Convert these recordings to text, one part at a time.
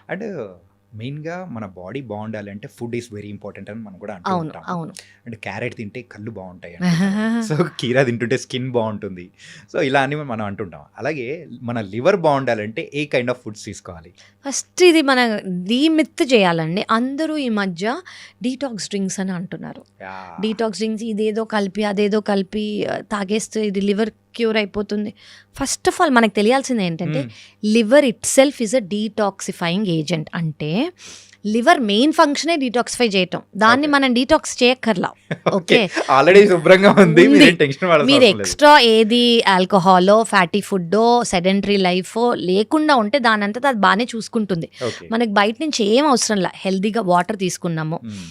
And మెయిన్‌గా మన body బాగుండాలంటే ఫుడ్ ఈస్ వెరీ ఇంపార్టెంట్ అని మనం కూడా అంటూ అవును. ఉంటాము. అవును. అంటే క్యారెట్ తింటే కళ్ళు బాగుంటాయి అంటుంటారు. సో, కీరా తింటుంటే స్కిన్ బాగుంటుంది. సో, ఇలా అని మనం అంటుంటాం. అలాగే మన లివర్ బాగుండాలంటే ఏ కైండ్ ఆఫ్ ఫుడ్స్ తీసుకోవాలి? ఫస్ట్ ఇది మన డీమిత్ చేయాలండి. అందరూ ఈ మధ్య డీటాక్స్ డ్రింక్స్ అని అంటున్నారు. యాహ్! డీటాక్స్ డ్రింక్స్ ఇదేదో కలిపి, అదేదో కలిపి తాగేస్తే ఇది లివర్ క్యూర్ అయిపోతుంది. ఫస్ట్ ఆఫ్ ఆల్ మనకు తెలియాల్సింది ఏంటంటే, హ్మ్. Liver it self is a detoxifying agent. అంటే లివర్ మెయిన్ ఫంక్షనే డీటాక్సిఫై చేయటం. దాన్ని ఓకే. మనం డీటాక్స్ చేయక్కర్లా. ఓకే. ఓకే. ఆల్రెడీ శుభ్రంగా ఉంది. ఉంది. మీరేం టెన్షన్ పడాల్సిన మీరు అవసరం లేదు. ఎక్స్ట్రా ఏది ఆల్కహాలో, ఫ్యాటీ ఫుడ్డో, సెడెంటరీ లైఫో లేకుండా ఉంటే దానంతట అది బాగానే చూసుకుంటుంది. ఓకే. మనకి బయట నుంచి ఏం అవసరంలా. హెల్తీగా వాటర్ తీసుకున్నాము, హ్మ్.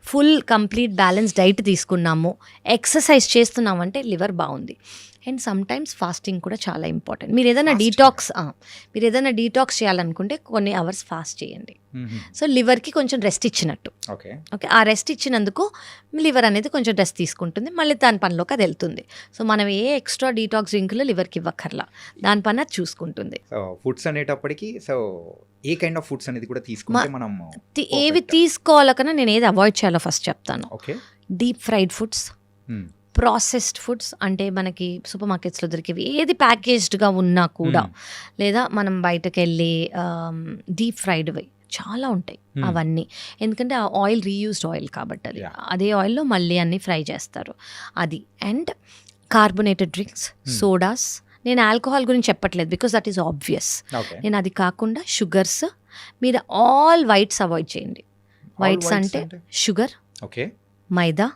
ఫుల్ కంప్లీట్ బ్యాలెన్స్ డైట్ తీసుకున్నాము, ఎక్సర్సైజ్ చేస్తున్నామంటే లివర్ బాగుంది. అండ్ సమ్ టైమ్స్ ఫాస్టింగ్ కూడా చాలా ఇంపార్టెంట్. మీరు ఏదైనా డీటాక్స్ చేయాలనుకుంటే కొన్ని అవర్స్ ఫాస్ట్ చేయండి. హుహు. సో లివర్కి కొంచెం రెస్ట్ ఇచ్చినట్టు. ఓకే. ఓకే, ఆ రెస్ట్ ఇచ్చినందుకు లివర్ అనేది కొంచెం రెస్ట్ తీసుకుంటుంది, మళ్ళీ దాని పనిలోకి అది వెళ్తుంది. సో మనం ఏ ఎక్స్ట్రా డీటాక్స్ డ్రింకులు లివర్కి ఇవ్వక్కర్లా, దాని పని అది చూసుకుంటుంది. సో, ఫుడ్స్ అనేటప్పటికి so, A kind of foods అనేది కూడా తీసుకుంటే మనం ఏవి పర్ఫెక్ట్. తీసుకోవాలో కన్నా నేను ఏది అవాయిడ్ చేయాలో ఫస్ట్ చెప్తాను. ఓకే. డీప్ ఫ్రైడ్ ఫుడ్స్, హ్మ్. ప్రాసెస్డ్ ఫుడ్స్ అంటే మనకి సూపర్ మార్కెట్స్లో దొరికేవి ఏది ప్యాకేజ్డ్గా ఉన్నా కూడా, లేదా మనం బయటకు వెళ్ళి డీప్ ఫ్రైడ్వి చాలా ఉంటాయి Hmm. అవన్నీ. ఎందుకంటే ఆ ఆయిల్ రీయూస్డ్ ఆయిల్ కాబట్టి అది Yeah. అదే ఆయిల్లో మళ్ళీ అన్ని ఫ్రై చేస్తారు అది. And carbonated drinks, sodas. నేను ఆల్కహాల్ గురించి చెప్పట్లేదు because that is obvious. Okay. నేను అది కాకుండా షుగర్స్, మీరు ఆల్ వైట్స్ అవాయిడ్ చేయండి. వైట్స్ whites అంటే అంటే? Sugar, okay. మైదా,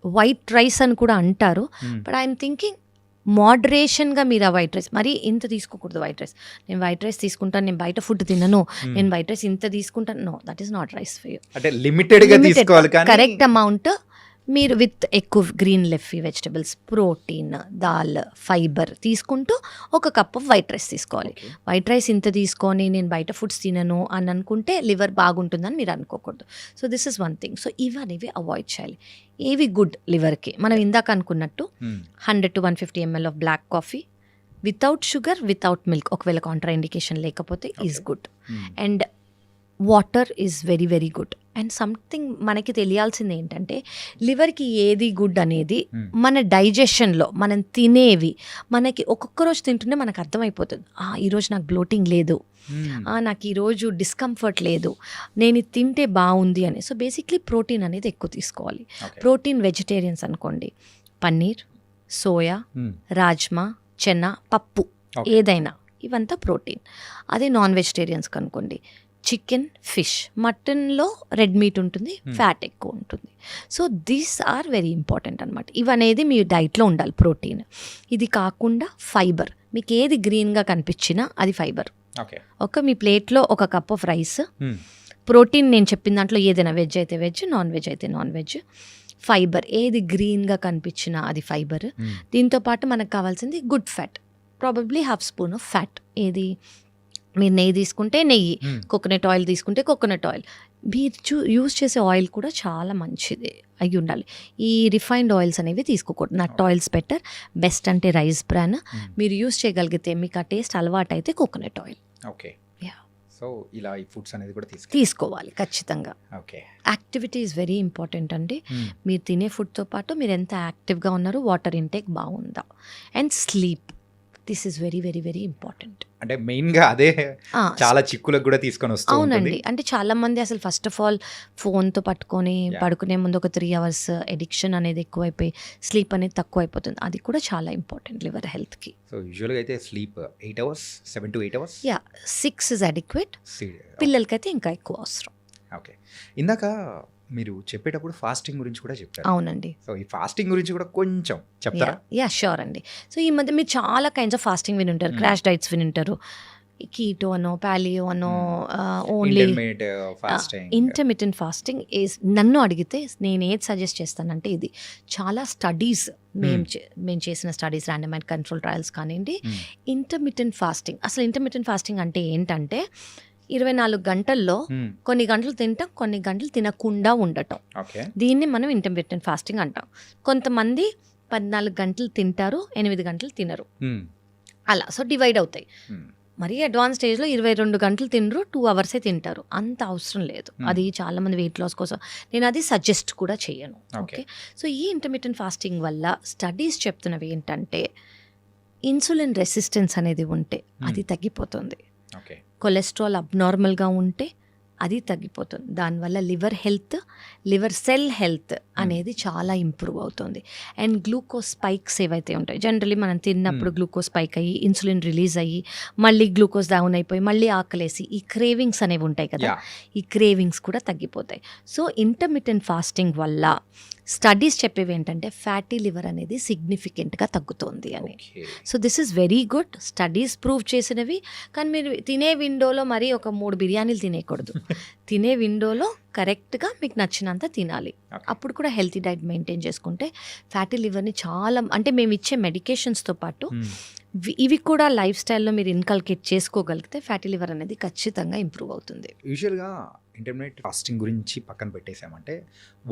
వైట్ రైస్ అని కూడా అంటారు. హ్మ్. బట్ ఐఎమ్ థింకింగ్ మోడరేషన్గా మీరు ఆ వైట్ రైస్ మరీ ఇంత తీసుకోకూడదు. వైట్ రైస్, నేను వైట్ రైస్ తీసుకుంటాను, నేను బయట ఫుడ్ తినను, నేను వైట్ రైస్ ఇంత తీసుకుంటాను, no, that is not rice for you. అంటే లిమిటెడ్‌గా తీసుకోవాలి కానీ కరెక్ట్ అమౌంట్ మీరు విత్ ఎక్కువ గ్రీన్ లెఫీ వెజిటబుల్స్, ప్రోటీన్, దాల్, ఫైబర్ తీసుకుంటూ ఒక కప్ ఆఫ్ వైట్ రైస్ తీసుకోవాలి. ఓకే. వైట్ రైస్ ఇంత తీసుకొని నేను బయట ఫుడ్స్ తినను అని అనుకుంటే లివర్ బాగుంటుందని మీరు అనుకోకూడదు. So this is one thing. So ఇవనేవి అవాయిడ్ చేయాలి. ఏవి గుడ్ లివర్కి, మనం ఇందాక అనుకున్నట్టు హ్మ్. 100 to 150 ml of black coffee without sugar, without milk, ఒకవేళ కాంట్రా ఇండికేషన్ లేకపోతే is good. Hmm. And water is very very good. And something మనకి తెలియాల్సింది ఏంటంటే, లివర్కి ఏది గుడ్ అనేది మన డైజెషన్లో మనం తినేవి మనకి ఒక్కొక్క రోజు తింటుంటే మనకు అర్థమైపోతుంది. ఈరోజు నాకు బ్లోటింగ్ లేదు, హ్మ్. నాకు ఈరోజు డిస్కంఫర్ట్ లేదు, నేను ఇది తింటే బాగుంది అని. సో బేసిక్లీ ప్రోటీన్ అనేది ఎక్కువ తీసుకోవాలి. ఓకే. ప్రోటీన్ వెజిటేరియన్స్ అనుకోండి, పన్నీర్, సోయా, హ్మ్. రాజ్మా, చెన్న, పప్పు, ఓకే. ఏదైనా ఇవంతా ప్రోటీన్. అదే నాన్ వెజిటేరియన్స్కి అనుకోండి, చికెన్, ఫిష్, మటన్లో రెడ్ మీట్ ఉంటుంది, ఫ్యాట్ ఎక్కువ ఉంటుంది. So these are very important అనమాట. ఇవనేది మీ డైట్లో ఉండాలి ప్రోటీన్. ఇది కాకుండా ఫైబర్, మీకు ఏది గ్రీన్గా కనిపించినా అది ఫైబర్. ఓకే. మీ ప్లేట్లో ఒక కప్ ఆఫ్ రైస్, హ్మ్. ప్రోటీన్ నేను చెప్పిన దాంట్లో ఏదైనా వెజ్ అయితే వెజ్, నాన్ వెజ్ అయితే నాన్ వెజ్. ఫైబర్ ఏది గ్రీన్గా కనిపించినా అది ఫైబర్. హ్మ్. దీంతోపాటు మనకు కావాల్సింది good fat, probably half spoon of fat. ఏది, మీరు నెయ్యి తీసుకుంటే నెయ్యి, హ్మ్. కోకోనట్ ఆయిల్ తీసుకుంటే కోకోనట్ ఆయిల్. మీరు యూజ్ చేసే ఆయిల్ కూడా చాలా మంచిది అయి ఉండాలి. ఈ రిఫైన్డ్ ఆయిల్స్ అనేవి తీసుకోకూడదు. నట్ ఆయిల్స్ బెటర్. బెస్ట్ అంటే రైస్ బ్రాన్. మీరు యూజ్ చేయగలిగితే, మీకు ఆ టేస్ట్ అలవాటు అయితే coconut oil okay. Yeah so, ఇలా ఈ ఫుడ్స్ అనేది కూడా తీసుకోవాలి ఖచ్చితంగా. Okay. Activity is very important అండి. హ్మ్. మీరు తినే ఫుడ్తో పాటు మీరు ఎంత యాక్టివ్గా ఉన్నారు, వాటర్ ఇంటేక్ బాగుందా, and sleep, this is very very very important. అంటే మెయిన్‌గా అదే చాలా చిక్కులకు కూడా తీసుకొని వస్తూ ఉంటుంది. అవునండి. అంటే చాలామంది అసలు ఫస్ట్ ఆఫ్ ఆల్ ఫోన్తో పట్టుకొని పడుకునే ముందు ఒక 3 hours ఎడిక్షన్ అనేది ఎక్కువైపోయి స్లీప్ అనేది తక్కువ అయిపోతుంది. అది కూడా చాలా ఇంపార్టెంట్ లివర్ హెల్త్కి. సో, యూజువల్‌గా అయితే sleep 8 hours, 7 to 8 hours. 6 is adequate. పిల్లలకైతే ఇంకా ఎక్కువ అవసరం. ఓకే. ఇందాక మీరు చెప్పేటప్పుడు ఫాస్టింగ్ గురించి కూడా చెప్పారు. అవునండి. సో, ఈ ఫాస్టింగ్ గురించి కూడా కొంచెం చెప్తారా? షూర్ అండి. సో ఈ మధ్య మీరు చాలా కైండ్స్ ఆఫ్ ఫాస్టింగ్ వినుంటారు. క్రాష్ డైట్స్ వినుంటారు, కీటో అనో, పాలియో అనో, only intermediate fasting. Intermittent fasting is, నన్ను అడిగితే నేను ఏది సజెస్ట్ చేస్తానంటే, ఇది చాలా స్టడీస్ మేము చేసిన స్టడీస్, ర్యాండమైజ్డ్ కంట్రోల్ ట్రయల్స్ కానివ్వండి, ఇంటర్మిటెంట్ ఫాస్టింగ్. అసలు ఇంటర్మిటెంట్ ఫాస్టింగ్ అంటే ఏంటంటే 24 గంటల్లో కొన్ని గంటలు తింటాం, కొన్ని గంటలు తినకుండా ఉండటం. ఓకే. దీన్ని మనం ఇంటర్మిటెంట్ ఫాస్టింగ్ అంటాం. కొంతమంది 14 గంటలు తింటారు, 8 గంటలు తినరు, హ్మ్. అలా. సో డివైడ్ అవుతాయి. హ్మ్. మరీ అడ్వాన్స్ స్టేజ్లో 22 గంటలు తినరు, 2 అవర్సే తింటారు. అంత అవసరం లేదు. అది చాలామంది వెయిట్ లాస్ కోసం నేను అది సజెస్ట్ కూడా చేయను. ఓకే, సో ఈ ఇంటర్మిటెంట్ ఫాస్టింగ్ వల్ల స్టడీస్ చెప్తున్నవి ఏంటంటే ఇన్సులిన్ రెసిస్టెన్స్ అనేది ఉంటే అది తగ్గిపోతుంది. ఓకే, కొలెస్ట్రాల్ అబ్నార్మల్గా ఉంటే అది తగ్గిపోతుంది. దానివల్ల లివర్ సెల్ హెల్త్ అనేది చాలా ఇంప్రూవ్ అవుతుంది. అండ్ గ్లూకోజ్ స్పైక్స్ ఏవైతే ఉంటాయి, జనరలీ మనం తిన్నప్పుడు గ్లూకోజ్ స్పైక్ అయ్యి ఇన్సులిన్ రిలీజ్ అయ్యి మళ్ళీ గ్లూకోజ్ డౌన్ అయిపోయి మళ్ళీ ఆకలేసి ఈ క్రేవింగ్స్ అనేవి ఉంటాయి కదా, ఈ క్రేవింగ్స్ కూడా తగ్గిపోతాయి. సో ఇంటర్మిటెంట్ ఫాస్టింగ్ వల్ల స్టడీస్ చెప్పేవి ఏంటంటే ఫ్యాటీ లివర్ అనేది సిగ్నిఫికెంట్గా తగ్గుతుంది అని. So this is very good, studies prove చేసినవి. కానీ మీరు తినే విండోలో మరి ఒక 3 బిర్యానీలు తినేయకూడదు. తినే విండోలో కరెక్ట్గా మీకు నచ్చినంత తినాలి. అప్పుడు కూడా హెల్తీ డైట్ మెయింటైన్ చేసుకుంటే ఫ్యాటీ లివర్ని చాలా, అంటే మేము ఇచ్చే మెడికేషన్స్తో పాటు ఇవి కూడా లైఫ్ స్టైల్లో మీరు ఇన్కల్కేట్ చేసుకోగలిగితే ఫ్యాటీ లివర్ అనేది ఖచ్చితంగా ఇంప్రూవ్ అవుతుంది. యూజువల్గా ఇంటర్మీడియట్ ఫాస్టింగ్ గురించి పక్కన పెట్టేసామంటే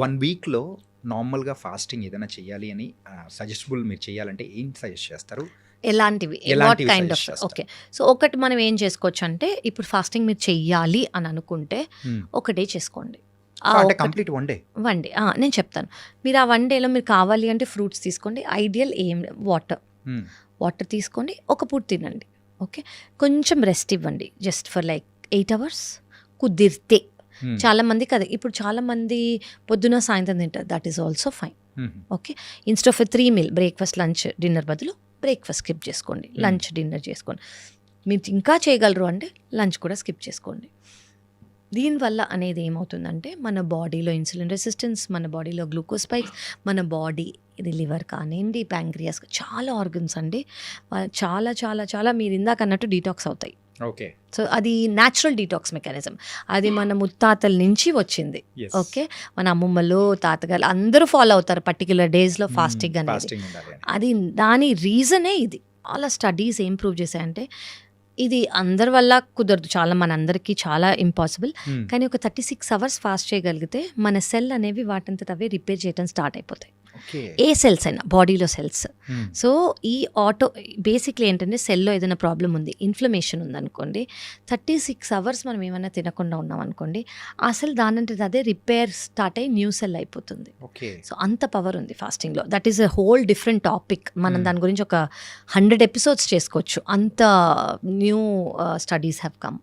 1 వీక్లో నార్మల్గా ఫాస్టింగ్ ఏదైనా చేయాలి అని సజెస్టబుల్ మీరు చేయాలంటే ఏం సజెస్ట్ చేస్తారు? ఎలాంటివి what kind of? Okay, so ఒకటి మనం ఏం చేసుకోవచ్చు అంటే ఇప్పుడు ఫాస్టింగ్ మీరు చెయ్యాలి అని అనుకుంటే ఒకటే చేసుకోండి. కంప్లీట్ 1 డే నేను చెప్తాను. మీరు ఆ 1 డేలో మీరు కావాలి అంటే ఫ్రూట్స్ తీసుకోండి. ఐడియల్ ఏం వాటర్ తీసుకోండి, ఒక పూట తినండి. ఓకే, కొంచెం రెస్ట్ ఇవ్వండి జస్ట్ ఫర్ లైక్ 8 అవర్స్ కుదిరితే. చాలా మంది కదా, ఇప్పుడు చాలా మంది పొద్దున సాయంత్రం తింటారు, that is also fine. Okay, instead of 3 meal breakfast lunch dinner బదులు బ్రేక్ఫాస్ట్ స్కిప్ చేసుకోండి, లంచ్ డిన్నర్ చేసుకోండి. మీరు ఇంకా చేయగలరు అంటే లంచ్ కూడా స్కిప్ చేసుకోండి. దీనివల్ల అనేది ఏమవుతుందంటే మన బాడీలో ఇన్సులిన్ రెసిస్టెన్స్, మన బాడీలో గ్లూకోజ్ స్పైక్స్, మన బాడీ ఇది లివర్ కానివ్వండి, ప్యాంక్రియాస్, చాలా ఆర్గన్స్ అండి చాలా చాలా చాలా మీరు ఇందాక అన్నట్టు డీటాక్స్ అవుతాయి. ఓకే, సో అది న్యాచురల్ డీటాక్స్ మెకానిజం. అది మన ముత్తాతల నుంచి వచ్చింది. ఓకే, మన అమ్మమ్మలు తాతగారు అందరూ ఫాలో అవుతారు పర్టిక్యులర్ డేస్లో ఫాస్టింగ్ అనేది. అది దాని రీజనే ఇది. చాలా స్టడీస్ ఏం ప్రూవ్ చేశాయంటే ఇది అందరి వల్ల కుదరదు, చాలా మనందరికీ చాలా ఇంపాసిబుల్. కానీ ఒక 36 అవర్స్ ఫాస్ట్ చేయగలిగితే మన సెల్ అనేవి వాటంతట అవే రిపేర్ చేయడం స్టార్ట్ అయిపోతాయి. ఏ సెల్స్ అయినా బాడీలో సెల్స్. సో ఈ బేసిక్లీ ఏంటంటే సెల్లో ఏదైనా ప్రాబ్లం ఉంది, ఇన్ఫ్లమేషన్ ఉందనుకోండి, 36 అవర్స్ మనం ఏమైనా తినకుండా ఉన్నాం అనుకోండి, ఆ సెల్ దానంటే అదే రిపేర్ స్టార్ట్ అయ్యి న్యూ సెల్ అయిపోతుంది. సో అంత పవర్ ఉంది ఫాస్టింగ్లో. That is a whole different topic. మనం దాని గురించి ఒక 100 ఎపిసోడ్స్ చేసుకోవచ్చు. అంత new studies have come.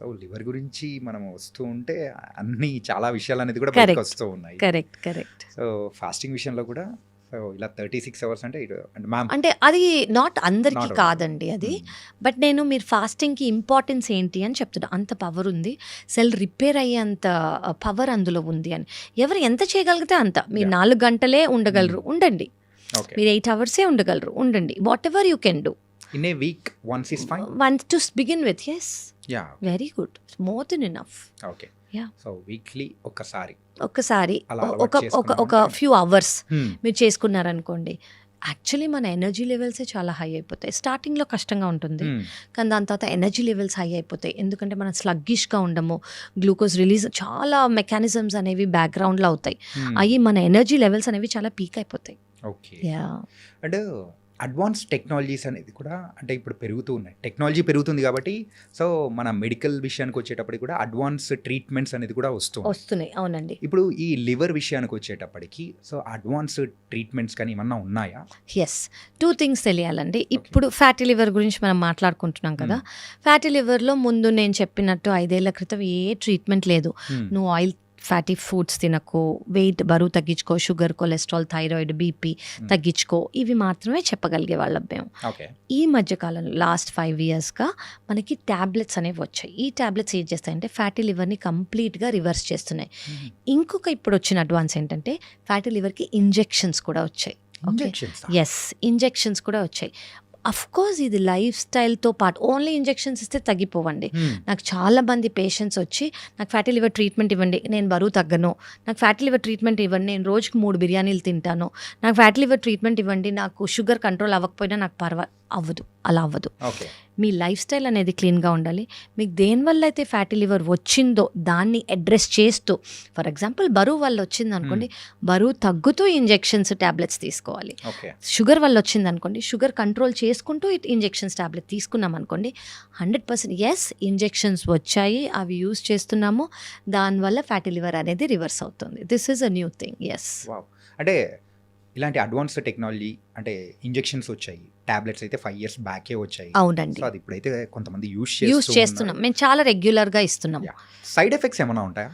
So liver గురించి మనం వస్తూ ఉంటే అన్ని చాలా విషయాలు అనేది కూడా బయటకు వస్తూ ఉన్నాయి. కరెక్ట్. సో ఫాస్టింగ్ విషయంలో కూడా సో ఇలా 36 అవర్స్ అంటే మ్యామ్ అంటే అది నాట్ అందరికీ కాదండి అది. బట్ నేను మీరు ఫాస్టింగ్కి ఇంపార్టెన్స్ ఏంటి అని చెప్తున్నా. అంత పవర్ ఉంది, సెల్ రిపేర్ అయ్యేంత పవర్ అందులో ఉంది అని. ఎవరు ఎంత చేయగలిగితే అంత. మీరు 4 గంటలే ఉండగలరు, ఉండండి. మీరు 8 అవర్సే ఉండగలరు, ఉండండి. What ever you can do. In a week, once is fine? Once to begin with, yes. Yeah. Very good. More than enough. Okay. Yeah. So weekly ఒక్కసారి ఒక ఫ్యూ అవర్స్ మీరు చేసుకున్నారనుకోండి, యాక్చువల్లీ మన ఎనర్జీ లెవెల్సే చాలా హై అయిపోతాయి. స్టార్టింగ్లో కష్టంగా ఉంటుంది, కానీ దాని తర్వాత ఎనర్జీ లెవెల్స్ హై అయిపోతాయి. ఎందుకంటే మనం స్లగ్గిష్గా ఉండము, గ్లూకోజ్ రిలీజ్ చాలా మెకానిజమ్స్ అనేవి బ్యాక్గ్రౌండ్లో అవుతాయి. అవి మన ఎనర్జీ లెవెల్స్ అనేవి చాలా పీక్ అయిపోతాయి. ఓకే, అండ్ అడ్వాన్స్ టెక్నాలజీస్ అనేది కూడా అంటే ఇప్పుడు పెరుగుతూ ఉన్నాయి, టెక్నాలజీ పెరుగుతుంది కాబట్టి సో మన మెడికల్ విషయానికి వచ్చేటప్పటికి కూడా అడ్వాన్స్ ట్రీట్మెంట్స్ అనేది కూడా వస్తున్నాయి. అవునండి. ఇప్పుడు ఈ లివర్ విషయానికి వచ్చేటప్పటికి సో అడ్వాన్స్ ట్రీట్మెంట్స్ కానీ ఏమన్నా ఉన్నాయా? ఎస్, 2 థింగ్స్ తెలియాలండి. ఇప్పుడు ఫ్యాటీ లివర్ గురించి మనం మాట్లాడుకుంటున్నాం కదా. ఫ్యాటీ లివర్లో ముందు నేను చెప్పినట్టు 5 ఏళ్ల క్రితం ఏ ట్రీట్మెంట్ లేదు. నువ్వు ఆయిల్ ఫ్యాటీ ఫుడ్స్ తినకు, వెయిట్ బరువు తగ్గించుకో, షుగర్, కొలెస్ట్రాల్, థైరాయిడ్, బీపీ తగ్గించుకో, ఇవి మాత్రమే చెప్పగలిగే వాళ్ళం మేము. ఈ మధ్యకాలంలో లాస్ట్ 5 ఇయర్స్గా మనకి ట్యాబ్లెట్స్ అనేవి వచ్చాయి. ఈ ట్యాబ్లెట్స్ ఏం చేస్తాయంటే ఫ్యాటీ లివర్ని కంప్లీట్గా రివర్స్ చేస్తున్నాయి. ఇంకొక ఇప్పుడు వచ్చిన అడ్వాన్స్ ఏంటంటే ఫ్యాటీ లివర్కి ఇంజెక్షన్స్ కూడా వచ్చాయి. ఎస్, ఇంజెక్షన్స్ కూడా వచ్చాయి. అఫ్ కోర్స్ ఇది లైఫ్ స్టైల్తో పాటు ఓన్లీ ఇంజెక్షన్స్ ఇస్తే తగ్గిపోవండి. నాకు చాలా మంది పేషెంట్స్ వచ్చి నాకు ఫ్యాటీ లివర్ ట్రీట్మెంట్ ఇవ్వండి, నేను బరువు తగ్గను, నాకు ఫ్యాటీ లివర్ ట్రీట్మెంట్ ఇవ్వండి, నేను రోజుకి 3 బిర్యానీలు తింటాను, నాకు ఫ్యాటీ లివర్ ట్రీట్మెంట్ ఇవ్వండి, నాకు షుగర్ కంట్రోల్ అవ్వకపోయినా నాకు అవ్వదు, అలా అవ్వదు. ఓకే. మీ లైఫ్ స్టైల్ అనేది క్లీన్గా ఉండాలి. మీకు దేనివల్ల అయితే ఫ్యాటీ లివర్ వచ్చిందో దాన్ని అడ్రస్ చేస్తూ, ఫర్ ఎగ్జాంపుల్ బరువు వల్ల వచ్చింది అనుకోండి, బరువు తగ్గుతూ ఇంజెక్షన్స్ ట్యాబ్లెట్స్ తీసుకోవాలి. ఓకే. షుగర్ వల్ల వచ్చింది అనుకోండి, షుగర్ కంట్రోల్ చేసుకుంటూ ఇంజెక్షన్స్ ట్యాబ్లెట్ తీసుకున్నాం అనుకోండి, 100% ఎస్ ఇంజెక్షన్స్ వచ్చాయి, అవి యూస్ చేస్తున్నాము, దానివల్ల ఫ్యాటీ లివర్ అనేది రివర్స్ అవుతుంది. This is a new thing. Yes. Wow. అంటే ఇలాంటి అడ్వాన్స్డ్ టెక్నాలజీ, అంటే ఇంజెక్షన్స్ వచ్చాయి, టాబ్లెట్స్ అయితే 5 years బ్యాకే వచ్చాయి. అవునండి, సో అది ఇప్పుడైతే కొంతమంది యూస్ యూస్ చేస్తున్నాం. మేము చాలా రెగ్యులర్గా ఇస్తున్నాం. సైడ్ ఎఫెక్ట్స్ ఏమైనా ఉంటాయా?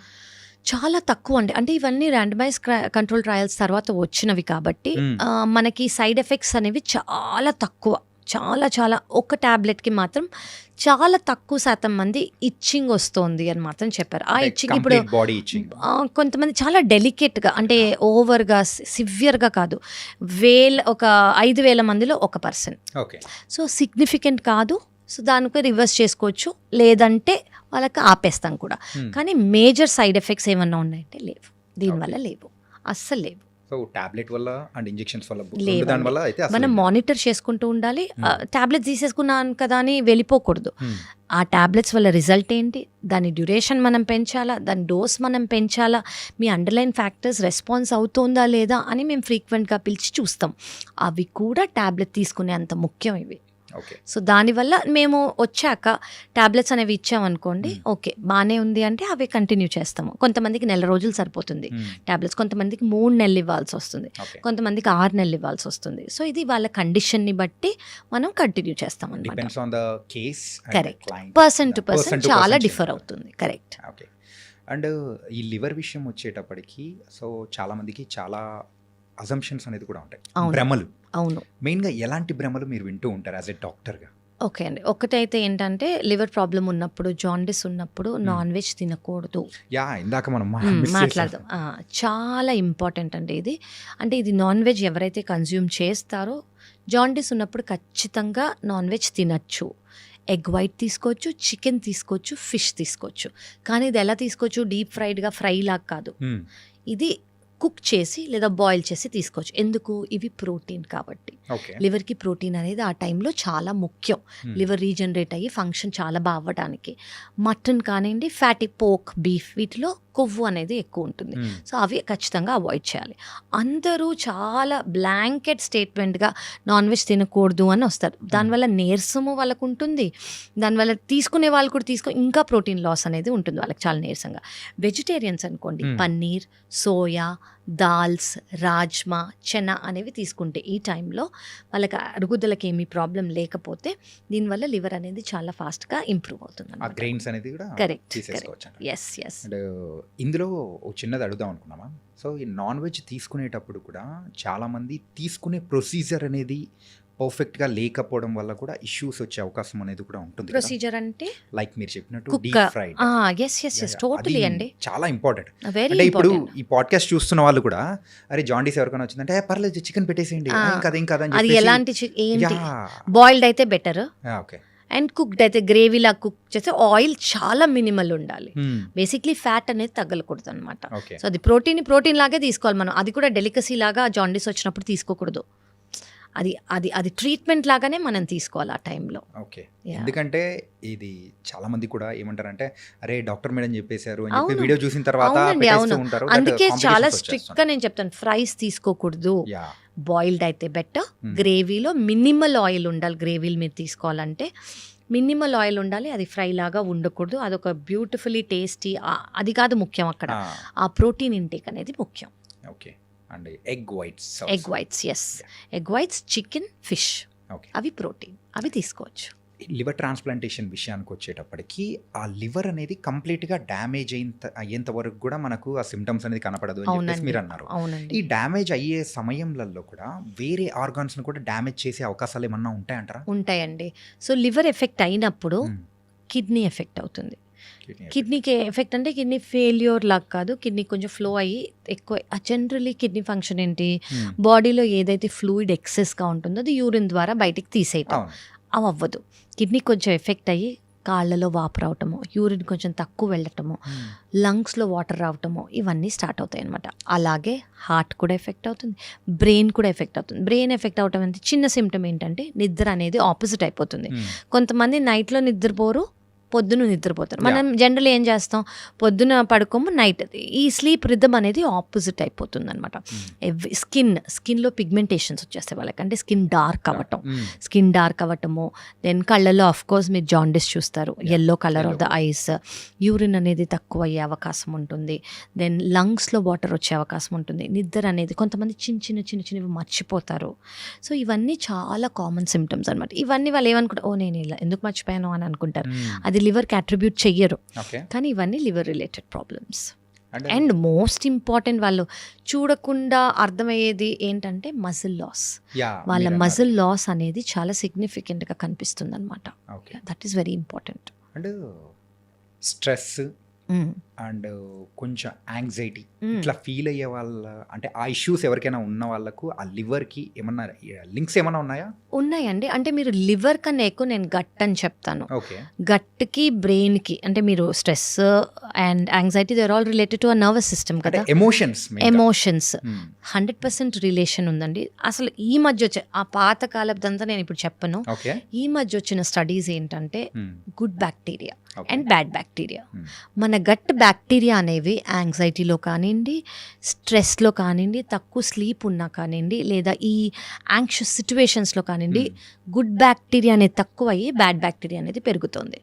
చాలా తక్కువ అండి. అంటే ఇవన్నీ ర్యాండమైజ్ కంట్రోల్ ట్రయల్స్ తర్వాత వచ్చినవి కాబట్టి మనకి సైడ్ ఎఫెక్ట్స్ అనేవి చాలా తక్కువ. చాలా చాలా ఒక ట్యాబ్లెట్కి మాత్రం చాలా తక్కువ శాతం మంది ఇచ్చింగ్ వస్తుంది అని మాత్రం చెప్పారు. ఆ ఇచ్చింగ్ ఇప్పుడు బాడీ ఇచ్చింగ్ కొంతమంది చాలా డెలికేట్గా, అంటే ఓవర్గా సివియర్గా కాదు, ఒక 5,000 మందిలో 1%. ఓకే. సో సిగ్నిఫికెంట్ కాదు. సో దానికి రివర్స్ చేసుకోవచ్చు, లేదంటే వాళ్ళకి ఆపేస్తాం కూడా. కానీ మేజర్ సైడ్ ఎఫెక్ట్స్ ఏమన్నా ఉన్నాయంటే లేవు, దీనివల్ల లేవు, అస్సలు లేవు. సో టాబ్లెట్ వల్ల అండ్ ఇంజెక్షన్స్ వల్ల లేవండి. దాని వల్ల అయితే మనం మానిటర్ చేసుకుంటూ ఉండాలి. టాబ్లెట్ తీసేసుకున్నాను కదా అని వెళ్ళిపోకూడదు. ఆ టాబ్లెట్స్ వల్ల రిజల్ట్ ఏంటి, దాని డ్యూరేషన్ మనం పెంచాలా, దాని డోస్ మనం పెంచాలా, మీ అండర్లైన్ ఫ్యాక్టర్స్ రెస్పాన్స్ అవుతుందా లేదా అని మేము ఫ్రీక్వెంట్గా పిలిచి చూస్తాం. అవి కూడా టాబ్లెట్ తీసుకునే అంత ముఖ్యం ఇవి. ఓకే. సో దానివల్ల మేము వచ్చాక ట్యాబ్లెట్స్ అనేవి ఇచ్చామనుకోండి, ఓకే బాగానే ఉంది అంటే అవి కంటిన్యూ చేస్తాము. కొంతమందికి 1 రోజులు సరిపోతుంది ట్యాబ్లెట్స్, కొంతమందికి 3 నెలలు ఇవ్వాల్సి వస్తుంది, కొంతమందికి 6 నెలలు ఇవ్వాల్సి వస్తుంది. సో ఇది వాళ్ళ కండిషన్ని బట్టి మనం కంటిన్యూ చేస్తాం అనమాట. కరెక్ట్. పర్సన్ టు పర్సన్ చాలా డిఫర్ అవుతుంది. కరెక్ట్. ఓకే. అండ్ ఈ లివర్ విషయం వచ్చేటప్పటికి సో చాలా మందికి చాలా అజంప్షన్స్ అనేది కూడా ఉంటాయి, భ్రమలు. అవును. మెయిన్గా ఎలాంటి భ్రమలు మీరు వింటూ ఉంటారు యాజ్ ఎ డాక్టర్గా? ఓకే అండి. ఒకటైతే ఏంటంటే లివర్ ప్రాబ్లం ఉన్నప్పుడు, జాండిస్ ఉన్నప్పుడు నాన్ వెజ్ తినకూడదు. ఇందాక మనం మాట్లాడదాం. చాలా ఇంపార్టెంట్ అండి ఇది. అంటే ఇది నాన్ వెజ్ ఎవరైతే కన్జ్యూమ్ చేస్తారో జాండిస్ ఉన్నప్పుడు ఖచ్చితంగా నాన్ వెజ్ తినచ్చు. ఎగ్ వైట్ తీసుకోవచ్చు, చికెన్ తీసుకోవచ్చు, ఫిష్ తీసుకోవచ్చు. కానీ ఇది ఎలా తీసుకోవచ్చు, డీప్ ఫ్రైడ్గా ఫ్రై లాగా కాదు, ఇది కుక్ చేసి లేదా బాయిల్ చేసి తీసుకోవచ్చు. ఎందుకు, ఇవి ప్రోటీన్ కాబట్టి. లివర్కి ప్రోటీన్ అనేది ఆ టైంలో చాలా ముఖ్యం, లివర్ రీజనరేట్ అయ్యి ఫంక్షన్ చాలా బాగా అవ్వడానికి. మటన్ కానివ్వండి, ఫ్యాటీ పోక్, బీఫ్, వీటిలో కొవ్వు అనేది ఎక్కువ ఉంటుంది. సో అవి ఖచ్చితంగా అవాయిడ్ చేయాలి. అందరూ చాలా బ్లాంకెట్ స్టేట్మెంట్గా నాన్ వెజ్ తినకూడదు అని వస్తారు. దానివల్ల నీరసము వాళ్ళకు ఉంటుంది, దానివల్ల తీసుకునే వాళ్ళు కూడా ఇంకా ప్రోటీన్ లాస్ అనేది ఉంటుంది వాళ్ళకి చాలా నీరసంగా. వెజిటేరియన్స్ అనుకోండి, పన్నీర్, సోయా, దాల్స్, రాజ్మా, చెనా అనేవి తీసుకుంటే ఈ టైంలో వాళ్ళకి అరుగుదలకి ఏమీ ప్రాబ్లం లేకపోతే దీనివల్ల లివర్ అనేది చాలా ఫాస్ట్గా ఇంప్రూవ్ అవుతుంది. కరెక్ట్. Yes yes. ఇందులో చిన్నది అడుగుదాం అనుకున్నామా. సో ఈ నాన్ వెజ్ తీసుకునేటప్పుడు కూడా చాలామంది తీసుకునే ప్రొసీజర్ అనేది పర్ఫెక్ట్గా లేకపోవడం వల్ల కూడా ఇష్యూస్ వచ్చే అవకాశం అనేది కూడా ఉంటుంది. ప్రొసీజర్ అంటే లైక్ మీరు చెప్పినట్టు డీప్ ఫ్రైడ్. టోటలీ అండి, చాలా ఇంపార్టెంట్. అంటే ఇప్పుడు ఈ పాడ్కాస్ట్ చూస్తున్న వాళ్ళు కూడా అరే జాండీస్ ఎవరికైనా వచ్చిందంటే పర్లేదు చికెన్ పెట్టేసేయండి, అది ఎలాంటి బాయిల్డ్ అయితే బెటర్. ఓకే. అండ్ కుక్డ్ అయితే గ్రేవీలా కుక్ చేస్తే ఆయిల్ చాలా మినిమల్ ఉండాలి. బేసిక్లీ ఫ్యాట్ అనేది తగ్గలకూడదు అనమాట. సో అది ప్రోటీన్ లాగే తీసుకోవాలి మనం. అది కూడా డెలికసీ లాగా జాండీస్ వచ్చినప్పుడు తీసుకోకూడదు. అది ట్రీట్మెంట్ లాగానే మనం తీసుకోవాలి ఆ టైంలో. ఓకే. ఎందుకంటే ఇది చాలా మంది కూడా ఏమంటారంటే అరే డాక్టర్ మేడం చెప్పేశారు అని చెప్పి వీడియో చూసిన తర్వాత ఉంటారు. అందుకే చాలా స్ట్రిక్ట్ గా నేను చెప్తాను, ఫ్రైస్ తీసుకోకూడదు. బాయిల్డ్ అయితే బెటర్. గ్రేవీలో మినిమల్ ఆయిల్ ఉండాలి. గ్రేవీలు మీరు తీసుకోవాలంటే మినిమల్ ఆయిల్ ఉండాలి, అది ఫ్రై లాగా ఉండకూడదు. అదొక బ్యూటిఫుల్లీ టేస్టీ, అది కాదు ముఖ్యం అక్కడ, ఆ ప్రోటీన్ ఇంటేక్ అనేది ముఖ్యం. Okay. And egg whites, yes, egg whites, chicken, fish, అవి ప్రోటీన్, అవి తీసుకోవచ్చు. లివర్ ట్రాన్స్ప్లాంటేషన్ విషయానికి వచ్చేటప్పటికి ఆ లివర్ అనేది కంప్లీట్గా డ్యామేజ్ అయ్యేంత వరకు కూడా మనకు ఆ సిమ్టమ్స్ అనేది కనపడదు అని చెప్పేసి మీరు అన్నారు. ఈ డ్యామేజ్ అయ్యే సమయంలో కూడా వేరే ఆర్గాన్స్ని కూడా డ్యామేజ్ చేసే అవకాశాలు ఏమన్నా ఉంటాయంటారా? ఉంటాయండి. సో లివర్ ఎఫెక్ట్ అయినప్పుడు కిడ్నీ ఎఫెక్ట్ అవుతుంది. కిడ్నీకి ఎఫెక్ట్ అంటే కిడ్నీ ఫెయిల్యూర్ లాగా కాదు, కిడ్నీ కొంచెం ఫ్లో అయ్యి ఎక్కువ. జనరలీ కిడ్నీ ఫంక్షన్ ఏంటి, బాడీలో ఏదైతే ఫ్లూయిడ్ ఎక్సెస్గా ఉంటుందో అది యూరిన్ ద్వారా బయటికి తీసేయటం. అవి అవ్వదు. కిడ్నీ కొంచెం ఎఫెక్ట్ అయ్యి కాళ్ళలో వాపు రావటము, యూరిన్ కొంచెం తక్కువ వెళ్ళటము, లంగ్స్లో వాటర్ రావటము, ఇవన్నీ స్టార్ట్ అవుతాయి అనమాట. అలాగే హార్ట్ కూడా ఎఫెక్ట్ అవుతుంది, బ్రెయిన్ కూడా ఎఫెక్ట్ అవుతుంది. బ్రెయిన్ ఎఫెక్ట్ అవటం అంటే చిన్న సిమ్టమ్ ఏంటంటే నిద్ర అనేది ఆపోజిట్ అయిపోతుంది. కొంతమంది నైట్లో నిద్రపోరు, పొద్దున నిద్రపోతారు. మనం జనరల్ ఏం చేస్తాం, పొద్దున పడుకోము, నైట్ ఈ స్లీప్ రిథమ్ అనేది ఆపోజిట్ అయిపోతుంది అనమాట. స్కిన్లో పిగ్మెంటేషన్స్ వచ్చేస్తాయి వాళ్ళకి, అంటే స్కిన్ డార్క్ అవ్వటము. దెన్ కళ్ళల్లో ఆఫ్ కోర్స్ మీరు జాండిస్ చూస్తారు, yellow colour of the ice, urine అనేది తక్కువ అయ్యే అవకాశం ఉంటుంది. దెన్ లంగ్స్లో వాటర్ వచ్చే అవకాశం ఉంటుంది. నిద్ర అనేది కొంతమంది చిన్నవి మర్చిపోతారు. సో ఇవన్నీ చాలా కామన్ సిమ్టమ్స్ అనమాట. ఇవన్నీ వాళ్ళు ఏమనుకుంటారు, నేను ఇలా ఎందుకు మర్చిపోయాను అని అనుకుంటారు. అది లివర్కి అట్రిబ్యూట్ చెయ్యరు, కానీ ఇవన్నీ liver related problems. And most important వాళ్ళు చూడకుండా అర్థమయ్యేది ఏంటంటే మజిల్ లాస్. వాళ్ళ మజిల్ లాస్ అనేది చాలా సిగ్నిఫికెంట్గా కనిపిస్తుంది అనమాట. That is very important. And stress and కొంచెం యాంగ్జైటీ ఇట్లా ఫీల్ అయ్యే వాళ్ళ, అంటే ఆ ఇష్యూస్ ఎవరికైనా ఉన్న వాళ్ళకు ఆ లివర్కి ఏమన్నా లింక్స్ ఏమైనా ఉన్నాయా? ఉన్నాయండి. అంటే మీరు లివర్ కన్నా ఎక్కువ నేను గట్ అని చెప్తాను. ఓకే, గట్కి బ్రెయిన్కి, అంటే మీరు stress and anxiety they are all related to a nervous system కదా. ఎమోషన్స్ 100% రిలేషన్ ఉందండి. అసలు ఈ మధ్య వచ్చే ఆ పాత కాలదంతా నేను ఇప్పుడు చెప్పను. ఈ మధ్య వచ్చిన స్టడీస్ ఏంటంటే good bacteria and bad bacteria. మన గట్ బ్యాక్టీరియా అనేవి యాంగ్జైటీలో కానివ్వండి, స్ట్రెస్లో కానివ్వండి, తక్కువ స్లీప్ ఉన్నా కానివ్వండి, లేదా ఈ యాంగ్షియస్ సిచ్యువేషన్స్లో కానివ్వండి, గుడ్ బ్యాక్టీరియా అనేది తక్కువ అయ్యి బ్యాడ్ బ్యాక్టీరియా అనేది పెరుగుతుంది.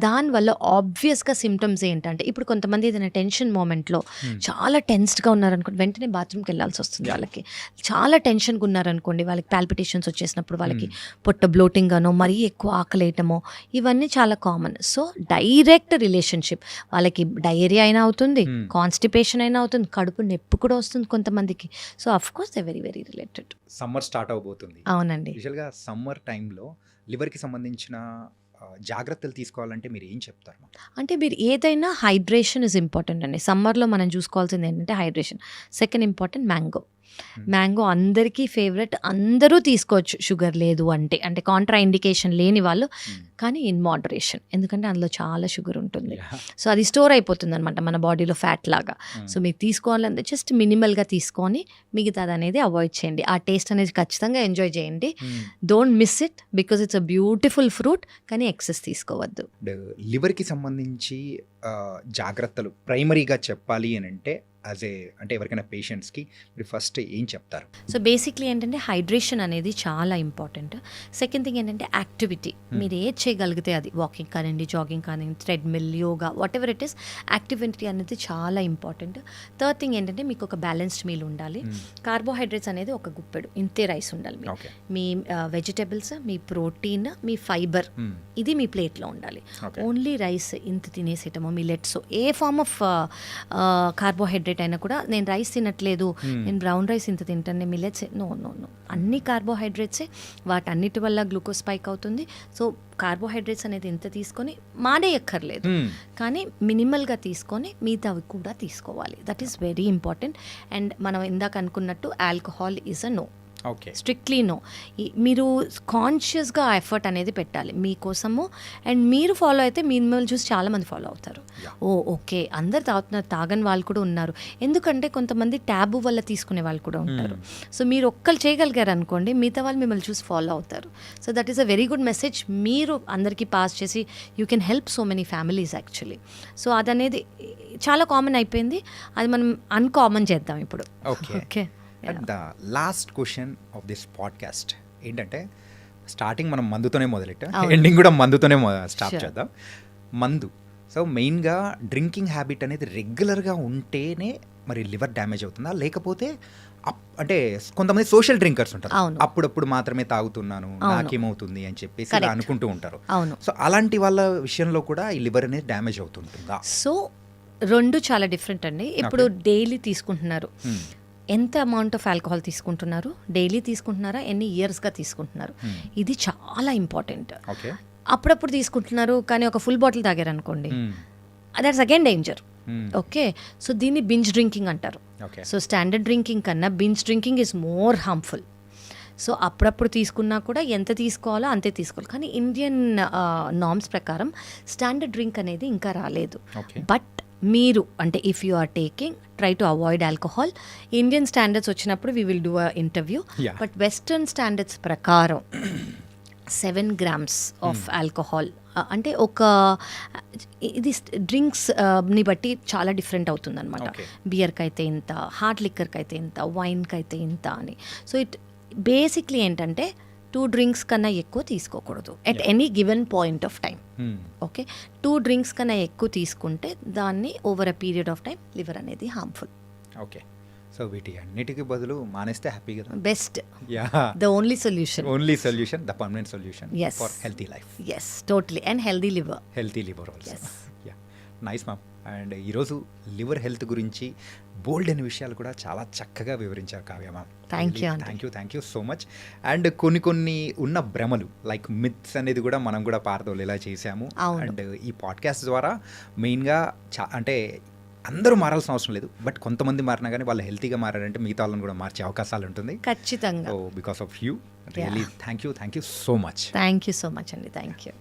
దానివల్ల ఆబ్వియస్గా సిమ్టమ్స్ ఏంటంటే, ఇప్పుడు కొంతమంది ఏదైనా టెన్షన్ మూమెంట్లో చాలా టెన్స్డ్గా ఉన్నారనుకోండి, వెంటనే బాత్రూమ్కి వెళ్ళాల్సి వస్తుంది. వాళ్ళకి చాలా టెన్షన్గా ఉన్నారనుకోండి, వాళ్ళకి పాల్పిటేషన్స్ వచ్చేసినప్పుడు వాళ్ళకి పొట్ట బ్లోటింగ్ గానో, మరీ ఎక్కువ ఆకలేయటమో, ఇవన్నీ చాలా కామన్. సో డైరెక్ట్ రిలేషన్షిప్, వాళ్ళకి డయేరియా అయినా అవుతుంది, కాన్స్టిపేషన్ అయినా అవుతుంది, కడుపు నొప్పి కూడా వస్తుంది కొంతమందికి. So of course they very very related. Summer start అవబోతుంది. అవునండి. యూజువల్గా సమ్మర్ టైంలో లివర్కి సంబంధించిన జాగ్రత్తలు తీసుకోవాలంటే మీరు ఏం చెప్తారు? అంటే మీరు ఏదైనా హైడ్రేషన్ ఇస్ ఇంపార్టెంట్ అండి. సమ్మర్లో మనం చూసుకోవాల్సింది ఏంటంటే హైడ్రేషన్. సెకండ్ ఇంపార్టెంట్ మ్యాంగో అందరికీ ఫేవరెట్, అందరూ తీసుకోవచ్చు షుగర్ లేదు అంటే, అంటే కాంట్రా ఇండికేషన్ లేని వాళ్ళు, కానీ ఇన్ మోడరేషన్, ఎందుకంటే అందులో చాలా షుగర్ ఉంటుంది. సో అది స్టోర్ అయిపోతుంది అనమాట మన బాడీలో ఫ్యాట్ లాగా. సో మీకు తీసుకోవాలంటే జస్ట్ మినిమల్గా తీసుకొని మిగతాది అనేది అవాయిడ్ చేయండి. ఆ టేస్ట్ అనేది ఖచ్చితంగా ఎంజాయ్ చేయండి. Don't miss it because it's a beautiful fruit, కానీ ఎక్సెస్ తీసుకోవద్దు. లివర్కి సంబంధించి జాగ్రత్తలు ప్రైమరీగా చెప్పాలి అని అంటే అంటే ఎవరికైనా పేషెంట్స్కి మీరు ఫస్ట్ ఏం చెప్తారు? సో బేసిక్లీ ఏంటంటే హైడ్రేషన్ అనేది చాలా ఇంపార్టెంట్. సెకండ్ థింగ్ ఏంటంటే యాక్టివిటీ, మీరు ఏది చేయగలిగితే అది, వాకింగ్ కానివ్వండి, జాగింగ్ కానివ్వండి, treadmill, yoga, what ever it is, activity అనేది చాలా ఇంపార్టెంట్. థర్డ్ థింగ్ ఏంటంటే మీకు ఒక బ్యాలెన్స్డ్ మీల్ ఉండాలి. కార్బోహైడ్రేట్స్ అనేది ఒక గుప్పెడు ఇంతే రైస్ ఉండాలి. మీ వెజిటబుల్స్, మీ ప్రోటీన్, మీ ఫైబర్, ఇది మీ ప్లేట్లో ఉండాలి. ఓన్లీ రైస్ ఇంత తినేసేయటము, మిల్లెట్స్, ఏ ఫార్మ్ ఆఫ్ కార్బోహైడ్రేట్ అయినా కూడా, నేను రైస్ తినట్లేదు, నేను బ్రౌన్ రైస్ ఇంత తింటాను, నేను మిల్లెట్స్, నో, అన్ని కార్బోహైడ్రేట్సే. వాటన్నిటి వల్ల గ్లూకోజ్ స్పైక్ అవుతుంది. సో కార్బోహైడ్రేట్స్ అనేది ఇంత తీసుకొని మానేయక్కర్లేదు, కానీ మినిమల్గా తీసుకొని మిగతావి కూడా తీసుకోవాలి. That is very important. And మనం ఇందాక అనుకున్నట్టు alcohol is a no, strictly no. మీరు కాన్షియస్గా ఎఫర్ట్ అనేది పెట్టాలి మీకోసము, అండ్ మీరు ఫాలో అయితే మిమ్మల్ని చూసి చాలామంది ఫాలో అవుతారు. ఓకే అందరు తాగుతున్నారు, తాగని వాళ్ళు కూడా ఉన్నారు, ఎందుకంటే కొంతమంది ట్యాబు వల్ల తీసుకునే వాళ్ళు కూడా ఉంటారు. సో మీరు ఒక్కరు చేయగలిగారు అనుకోండి, మిగతా వాళ్ళు మిమ్మల్ని చూసి ఫాలో అవుతారు. So that is a very good message మీరు అందరికీ పాస్ చేసి you can help so many families actually. So అదనేది చాలా కామన్ అయిపోయింది, అది మనం అన్కామన్ చేద్దాం ఇప్పుడు. Okay. And the last question of this podcast ఏంటంటే, స్టార్టింగ్ మనం మందుతోనే మొదలెట్టాం, ఎండింగ్ కూడా మందుతోనే స్టాప్ చేద్దాం. మందు, సో మెయిన్గా డ్రింకింగ్ హ్యాబిట్ అనేది రెగ్యులర్గా ఉంటేనే మరి లివర్ డ్యామేజ్ అవుతుందా, లేకపోతే అంటే కొంతమంది సోషల్ డ్రింకర్స్ ఉంటారు, అప్పుడప్పుడు మాత్రమే తాగుతున్నాను నాకేమవుతుంది అని చెప్పేసి ఇలా అనుకుంటూ ఉంటారు. సో అలాంటి వాళ్ళ విషయంలో కూడా ఈ లివర్ అనేది డ్యామేజ్ అవుతుంటుందా? సో రెండు చాలా డిఫరెంట్ అండి. ఇప్పుడు డైలీ తీసుకుంటున్నారు, ఎంత అమౌంట్ ఆఫ్ ఆల్కహాల్ తీసుకుంటున్నారు, డైలీ తీసుకుంటున్నారా, ఎన్ని ఇయర్స్గా తీసుకుంటున్నారు, ఇది చాలా ఇంపార్టెంట్. అప్పుడప్పుడు తీసుకుంటున్నారు కానీ ఒక ఫుల్ బాటిల్ తాగారు అనుకోండి, that's again danger. Okay, so దీన్ని బింజ్ డ్రింకింగ్ అంటారు. సో స్టాండర్డ్ డ్రింకింగ్ కన్నా binge drinking is more harmful. So అప్పుడప్పుడు తీసుకున్నా కూడా ఎంత తీసుకోవాలో అంతే తీసుకోవాలి. కానీ ఇండియన్ నార్మ్స్ ప్రకారం స్టాండర్డ్ డ్రింక్ అనేది ఇంకా రాలేదు. ఓకే. బట్ మీరు అంటే if you are taking try to avoid alcohol. Indian standards వచ్చినప్పుడు we will do a interview. Yeah. But western standards ప్రకారం 7 grams ఆఫ్ ఆల్కహాల్ అంటే ఒక ఇది డ్రింక్స్ని బట్టి చాలా డిఫరెంట్ అవుతుంది అనమాట. Okay. బియర్కి అయితే ఇంత, హార్డ్ లిక్కర్కి అయితే ఇంత, వైన్కి అయితే ఇంత అని. సో ఇట్ బేసిక్లీ ఏంటంటే 2 drinks కన్నా ఎక్కువ తీసుకోకూడదు at any given point of time. Okay, 2 drinks కన్నా ఎక్కువ తీసుకుంటే దాన్ని over a period of time liver అనేది హార్మ్ఫుల్. ఓకే. సో వీటి అన్నిటికీ బదులు మానేస్తే హ్యాపీ కదా. Best, yeah, the only solution. Only solution, the permanent solution Yes. For healthy life, yes, totally. And healthy liver. Healthy liver also. Yes. Yeah, nice ma'am. And ఈరోజు liver health గురించి బోల్డ్ అనే విషయాలు కూడా చాలా చక్కగా వివరించారు Kavya ma'am. Thank you, Andy. Thank you so much. And కొన్ని ఉన్న భ్రమలు లైక్ మిత్స్ అనేది కూడా మనం కూడా పారదోలేలా చేశాము. అవును. అండ్ ఈ పాడ్కాస్ట్ ద్వారా మెయిన్గా అంటే అందరూ మారాల్సిన అవసరం లేదు, బట్ కొంతమంది మారినా కానీ వాళ్ళు హెల్తీగా మారారంటే మిగతా వాళ్ళని కూడా మార్చే అవకాశాలు ఉంటుంది. ఖచ్చితంగా. So because of you really thank you so much. Thank you so much అండి. Thank you.